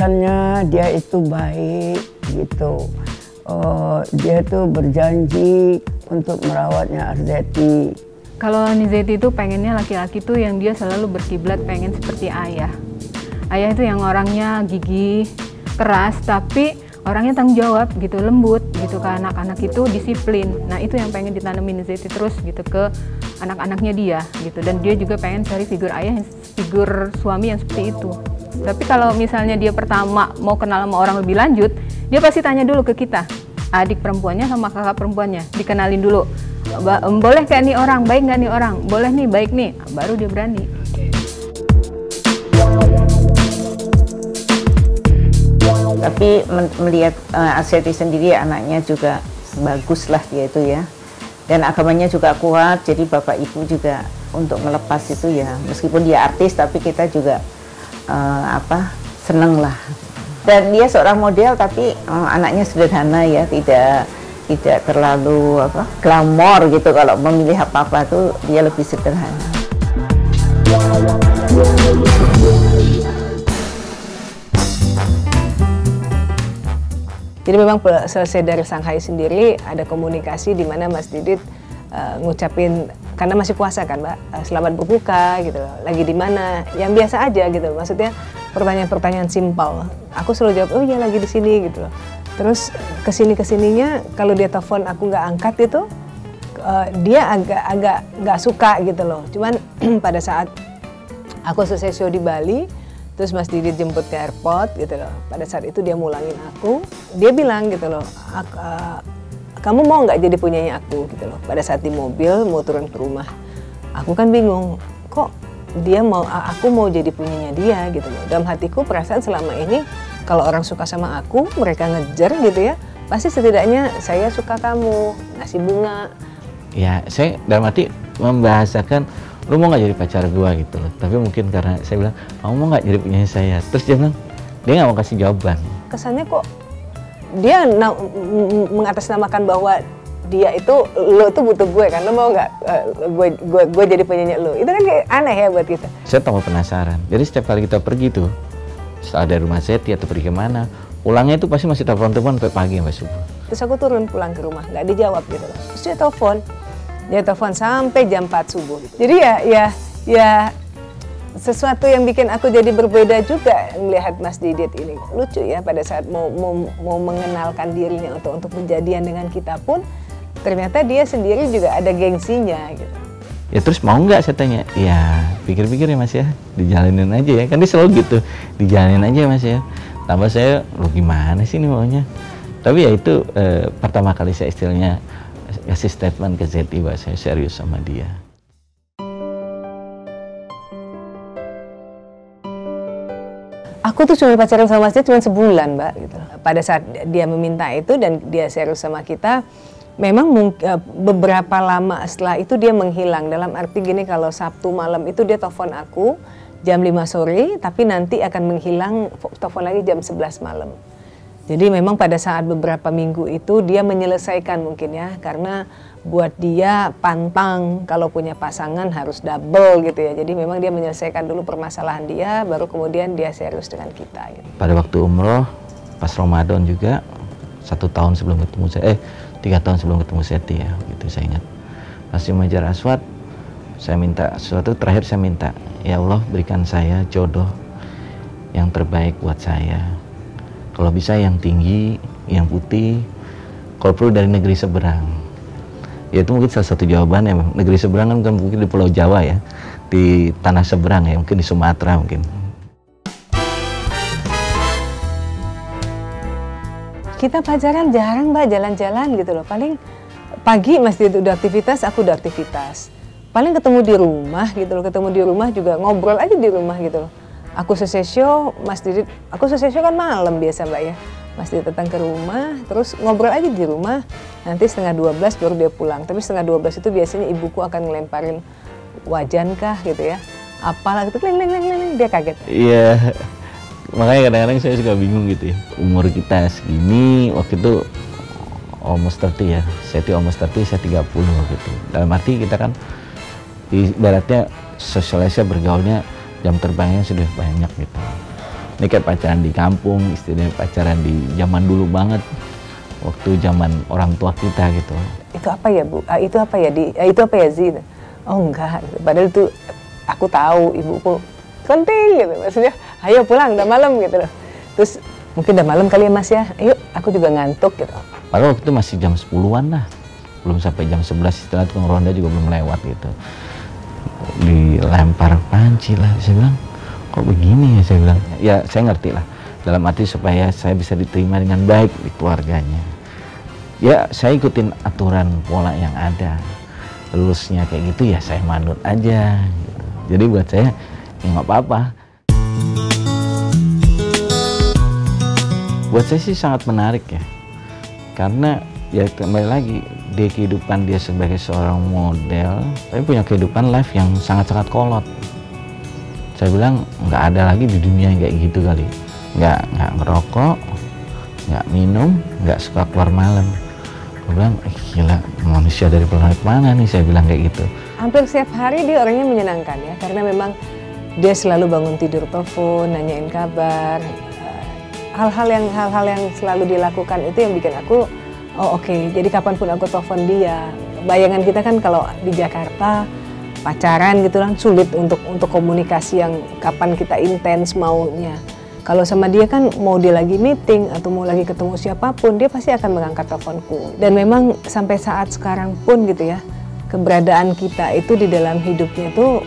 kelihatannya dia itu baik gitu. Dia tuh berjanji untuk merawatnya Arzeti. Kalau Nizety itu pengennya laki-laki tuh yang dia selalu berkiblat pengen seperti ayah. Ayah itu yang orangnya gigih, keras, tapi orangnya tanggung jawab gitu, lembut gitu ke anak-anak itu, disiplin. Nah itu yang pengen ditanamin Nizety terus gitu ke anak-anaknya dia gitu. Dan dia juga pengen cari figur ayah, figur suami yang seperti itu. Tapi kalau misalnya dia pertama mau kenal sama orang lebih lanjut, dia pasti tanya dulu ke kita, adik perempuannya sama kakak perempuannya, dikenalin dulu. Boleh gak nih orang, baik gak nih orang, boleh nih, baik nih, baru dia berani. Tapi melihat Arzeti sendiri anaknya juga bagus lah dia itu ya. Dan agamanya juga kuat, jadi bapak ibu juga untuk melepas itu ya. Meskipun dia artis tapi kita juga seneng lah. Dan dia seorang model tapi anaknya sederhana ya, tidak terlalu glamor gitu. Kalau memilih apa-apa tuh dia lebih sederhana. Jadi memang selesai dari Shanghai sendiri ada komunikasi di mana Mas Didit ngucapin, karena masih puasa kan Mbak, selamat berbuka gitu loh, lagi di mana, yang biasa aja gitu, maksudnya pertanyaan-pertanyaan simpel. Aku selalu jawab, oh iya lagi di sini gitu loh. Terus kesininya kalau dia telepon aku nggak angkat itu, dia agak nggak suka gitu loh. Cuman pada saat aku selesai show di Bali, terus Mas Didit jemput ke airport gitu loh. Pada saat itu dia mulangin aku, dia bilang gitu loh, kamu mau nggak jadi punyanya aku gitu loh. Pada saat di mobil mau turun ke rumah, aku kan bingung, kok dia mau, aku mau jadi punyanya dia gitu loh. Dalam hatiku perasaan selama ini kalau orang suka sama aku, mereka ngejar gitu ya, pasti setidaknya saya suka kamu, ngasih bunga. Ya, saya dalam hati membahasakan, lu mau nggak jadi pacar gua gitu loh. Tapi mungkin karena saya bilang, kamu mau nggak jadi punya saya? Terus dia bilang, dia nggak mau kasih jawaban. Kesannya kok dia mengatasnamakan bahwa dia itu, lo itu butuh gue kan, lo mau nggak gue jadi punyanya lo? Itu kan kayak aneh ya buat kita. Saya tambah penasaran. Jadi setiap kali kita pergi tuh, setelah dari rumah Seti atau pergi kemana, pulangnya itu pasti masih telepon-telepon sampai pagi sampai subuh. Terus aku turun pulang ke rumah, nggak dijawab gitu loh. Terus dia telepon sampai jam 4 subuh gitu. Jadi ya sesuatu yang bikin aku jadi berbeda juga melihat Mas Didit ini. Lucu ya, pada saat mau mengenalkan dirinya untuk menjadian dengan kita pun, ternyata dia sendiri juga ada gengsinya gitu. Ya terus mau nggak saya tanya, ya pikir-pikir ya Mas ya, dijalanin aja ya, kan dia selalu gitu, dijalanin aja Mas ya. Tambah saya, lo gimana sih ini maunya? Tapi ya itu pertama kali saya istilahnya kasih statement ke Zeti bahwa saya serius sama dia. Aku tuh cuma pacaran sama Mas Didit cuma sebulan Mbak gitu. Pada saat dia meminta itu dan dia serius sama kita, memang beberapa lama setelah itu dia menghilang. Dalam arti gini, kalau Sabtu malam itu dia telepon aku jam 5 sore, tapi nanti akan menghilang, telepon lagi jam 11 malam. Jadi memang pada saat beberapa minggu itu dia menyelesaikan mungkin ya, karena buat dia pantang kalau punya pasangan harus double gitu ya. Jadi memang dia menyelesaikan dulu permasalahan dia, baru kemudian dia serius dengan kita. Gitu. Pada waktu umroh, pas Ramadan juga, 1 tahun sebelum ketemu saya, 3 tahun sebelum ketemu Seti ya, gitu saya ingat. Pas di Hajar Aswad, saya minta sesuatu, terakhir saya minta, ya Allah berikan saya jodoh yang terbaik buat saya. Kalau bisa yang tinggi, yang putih, kalau perlu dari negeri seberang. Ya itu mungkin salah satu jawabannya. Negeri seberang kan bukan mungkin di Pulau Jawa ya, di tanah seberang ya, mungkin di Sumatera mungkin. Kita pacaran jarang Mbak, jalan-jalan gitu loh. Paling pagi Mas Didit udah aktivitas, aku udah aktivitas. Paling ketemu di rumah gitu loh, ketemu di rumah juga ngobrol aja di rumah gitu loh. Aku selesai show, Mas Didit, aku selesai show kan malam biasa Mbak ya. Mas Didit datang ke rumah, terus ngobrol aja di rumah, nanti 11:30 baru dia pulang. Tapi 11:30 itu biasanya ibuku akan ngelemparin wajan kah gitu ya. Apalah gitu, kleng, dia kaget. Iya, makanya kadang-kadang saya suka bingung gitu ya. Umur kita segini, waktu itu almost 30 ya. Seti almost 30, saya 30 gitu. Dalam arti kita kan, ibaratnya sosialisasi bergaulnya, jam terbangnya sudah banyak gitu. Ini kayak pacaran di kampung, istilahnya pacaran di zaman dulu banget, waktu zaman orang tua kita gitu. Itu apa ya Bu? Itu apa ya itu apa ya Zi? Oh enggak, padahal itu aku tahu ibuku penting gitu, maksudnya ayo pulang udah malam gitu loh. Terus mungkin udah malam kali ya Mas ya, ayo aku juga ngantuk gitu. Padahal waktu itu masih jam 10-an lah, belum sampai jam 11, istilah tukang ronda juga belum lewat gitu. Dilempar panci lah, saya bilang kok begini ya, saya bilang ya saya ngerti lah, dalam arti supaya saya bisa diterima dengan baik di keluarganya. Ya saya ikutin aturan pola yang ada, lulusnya kayak gitu ya saya manut aja gitu. Jadi buat saya ya nggak apa-apa. Buat saya sih sangat menarik ya, karena ya kembali lagi di kehidupan dia sebagai seorang model, tapi punya kehidupan life yang sangat-sangat kolot. Saya bilang nggak ada lagi di dunia yang kayak gitu kali, nggak ngerokok, nggak minum, nggak suka keluar malam. Saya bilang gila, manusia dari planet mana nih, saya bilang kayak gitu. Hampir setiap hari dia orangnya menyenangkan ya, karena memang dia selalu bangun tidur telepon, nanyain kabar. Hal-hal yang selalu dilakukan itu yang bikin aku oh oke, jadi kapanpun aku telepon dia. Bayangan kita kan kalau di Jakarta pacaran gitu kan sulit untuk komunikasi yang kapan kita intens maunya. Kalau sama dia kan mau dia lagi meeting atau mau lagi ketemu siapapun, dia pasti akan mengangkat teleponku. Dan memang sampai saat sekarang pun gitu ya, keberadaan kita itu di dalam hidupnya tuh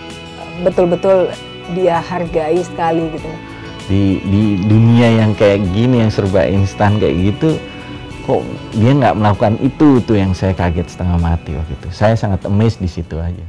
betul-betul dia hargai sekali gitu. Di dunia yang kayak gini, yang serba instan kayak gitu, kok dia nggak melakukan itu tuh yang saya kaget setengah mati waktu itu. Saya sangat amazed di situ aja.